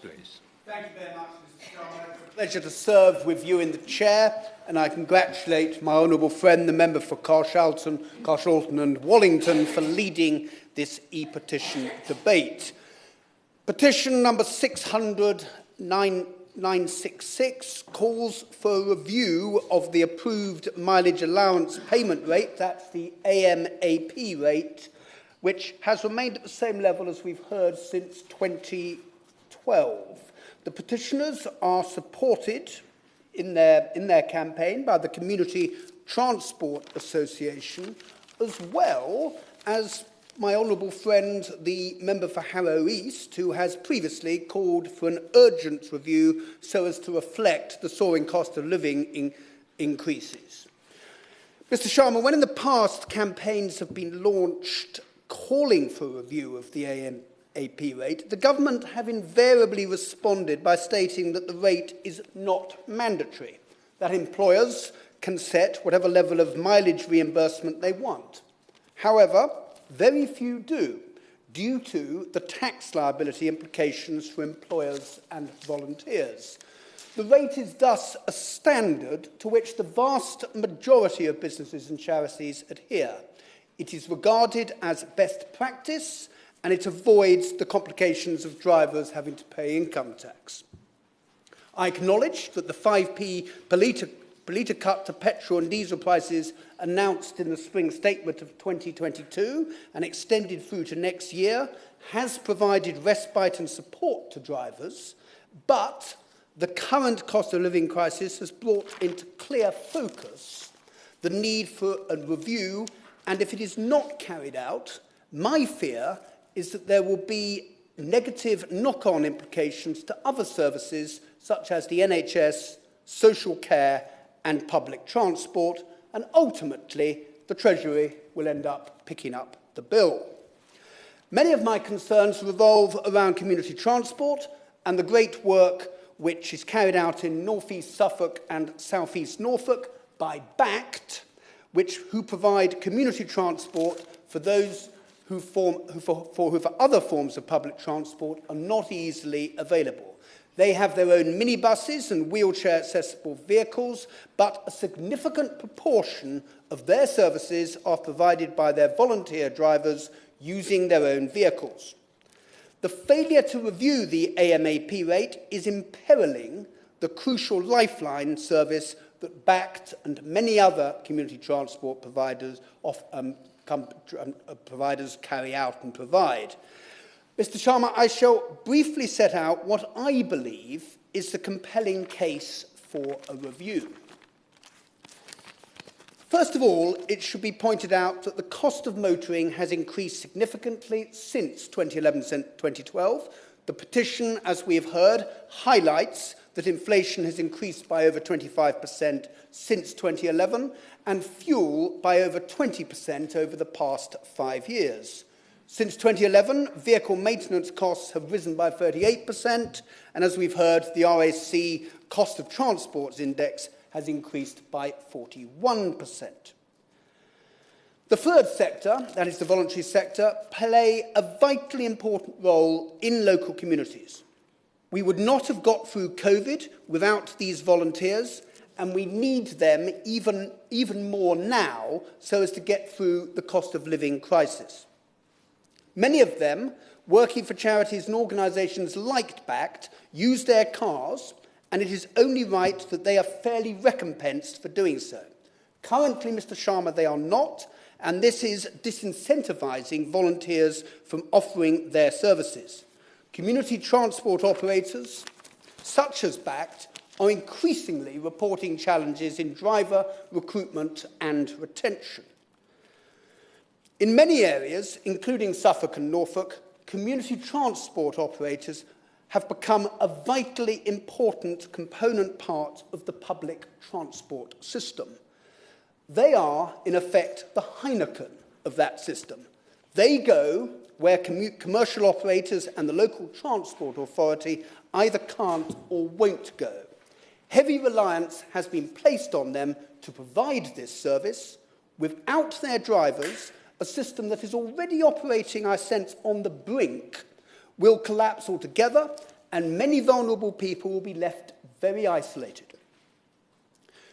please. Thank you very much, Mr. Chairman. It's a pleasure to serve with you in the chair, and I congratulate my honourable friend, the member for Carshalton and Wallington, for leading this e-petition debate. Petition number 600-966 calls for a review of the approved mileage allowance payment rate, that's the AMAP rate, which has remained at the same level as we've heard since 2012. The petitioners are supported in their campaign by the Community Transport Association, as well as my honourable friend, the member for Harrow East, who has previously called for an urgent review so as to reflect the soaring cost of living increases. Mr. Sharma, when in the past campaigns have been launched calling for a review of the AMAP rate, the government have invariably responded by stating that the rate is not mandatory, that employers can set whatever level of mileage reimbursement they want. However, very few do, due to the tax liability implications for employers and volunteers. The rate is thus a standard to which the vast majority of businesses and charities adhere. It is regarded as best practice, and it avoids the complications of drivers having to pay income tax. I acknowledge that the 5p per litre cut to petrol and diesel prices announced in the spring statement of 2022 and extended through to next year has provided respite and support to drivers, but the current cost of living crisis has brought into clear focus the need for a review, and if it is not carried out, my fear is that there will be negative knock-on implications to other services such as the NHS, social care and public transport, and ultimately the Treasury will end up picking up the bill. Many of my concerns revolve around community transport and the great work which is carried out in North East Suffolk and South East Norfolk by BACT, who provide community transport for those who for other forms of public transport are not easily available. They have their own minibuses and wheelchair-accessible vehicles, but a significant proportion of their services are provided by their volunteer drivers using their own vehicles. The failure to review the AMAP rate is imperiling the crucial lifeline service that BACT and many other community transport providers carry out and provide. Mr. Sharma, I shall briefly set out what I believe is the compelling case for a review. First of all, it should be pointed out that the cost of motoring has increased significantly since 2011-2012. The petition, as we have heard, highlights that inflation has increased by over 25% since 2011 and fuel by over 20% over the past 5 years. Since 2011, vehicle maintenance costs have risen by 38%, and as we've heard, the RAC Cost of Transports Index has increased by 41%. The third sector, that is the voluntary sector, play a vitally important role in local communities. We would not have got through COVID without these volunteers, and we need them even more now so as to get through the cost of living crisis. Many of them, working for charities and organisations like BACT, use their cars, and it is only right that they are fairly recompensed for doing so. Currently, Mr. Sharma, they are not, and this is disincentivising volunteers from offering their services. Community transport operators, such as BACT, are increasingly reporting challenges in driver recruitment and retention. In many areas, including Suffolk and Norfolk, community transport operators have become a vitally important component part of the public transport system. They are, in effect, the Heineken of that system. They go where commercial operators and the local transport authority either can't or won't go. Heavy reliance has been placed on them to provide this service. Without their drivers, a system that is already operating, I sense, on the brink, will collapse altogether, and many vulnerable people will be left very isolated.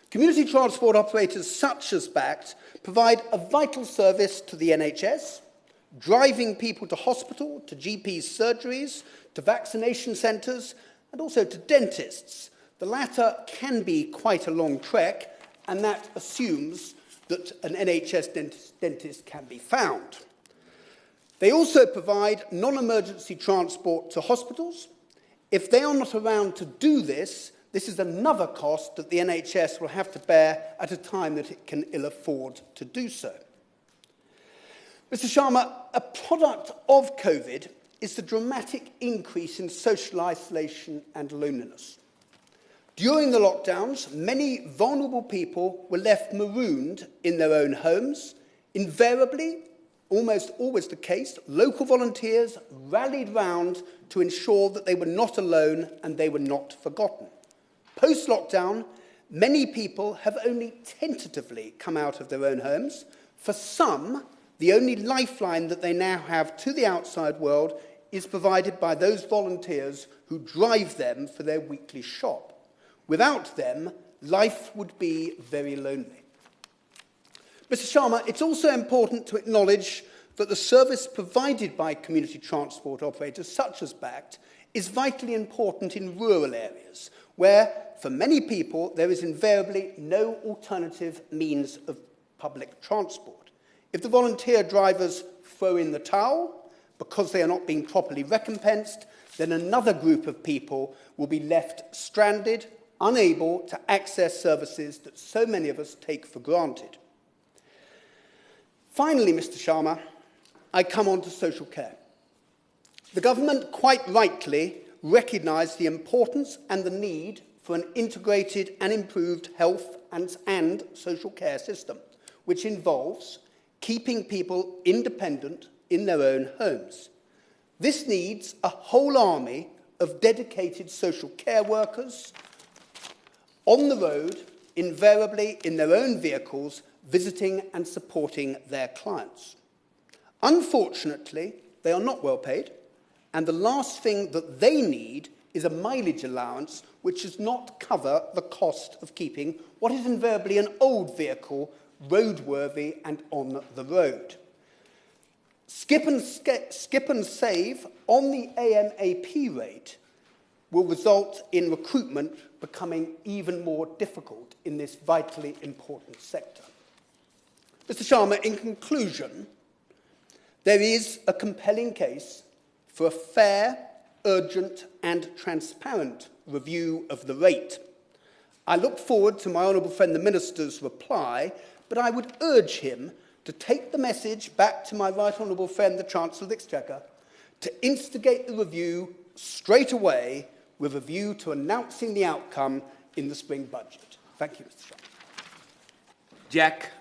Community transport operators such as BACT provide a vital service to the NHS, driving people to hospital, to GPs' surgeries, to vaccination centres, and also to dentists. The latter can be quite a long trek, and that assumes that an NHS dentist can be found. They also provide non-emergency transport to hospitals. If they are not around to do this, this is another cost that the NHS will have to bear at a time that it can ill afford to do so. Mr. Sharma, a product of COVID is the dramatic increase in social isolation and loneliness. During the lockdowns, many vulnerable people were left marooned in their own homes. Invariably, almost always the case, local volunteers rallied round to ensure that they were not alone and they were not forgotten. Post-lockdown, many people have only tentatively come out of their own homes. For some, the only lifeline that they now have to the outside world is provided by those volunteers who drive them for their weekly shop. Without them, life would be very lonely. Mr. Sharma, it's also important to acknowledge that the service provided by community transport operators such as BACT is vitally important in rural areas, where, for many people, there is invariably no alternative means of public transport. If the volunteer drivers throw in the towel because they are not being properly recompensed, then another group of people will be left stranded, unable to access services that so many of us take for granted. Finally, Mr. Sharma, I come on to social care. The government quite rightly recognised the importance and the need for an integrated and improved health and social care system, which involves keeping people independent in their own homes. This needs a whole army of dedicated social care workers on the road, invariably in their own vehicles, visiting and supporting their clients. Unfortunately, they are not well paid, and the last thing that they need is a mileage allowance which does not cover the cost of keeping what is invariably an old vehicle roadworthy and on the road. Skip and save on the AMAP rate will result in recruitment becoming even more difficult in this vitally important sector. Mr. Sharma, in conclusion, there is a compelling case for a fair, urgent and transparent review of the rate. I look forward to my honourable friend the Minister's reply, but I would urge him to take the message back to my right honourable friend the Chancellor of the Exchequer to instigate the review straight away with a view to announcing the outcome in the spring budget. Thank you, Mr. Sharma. Jack.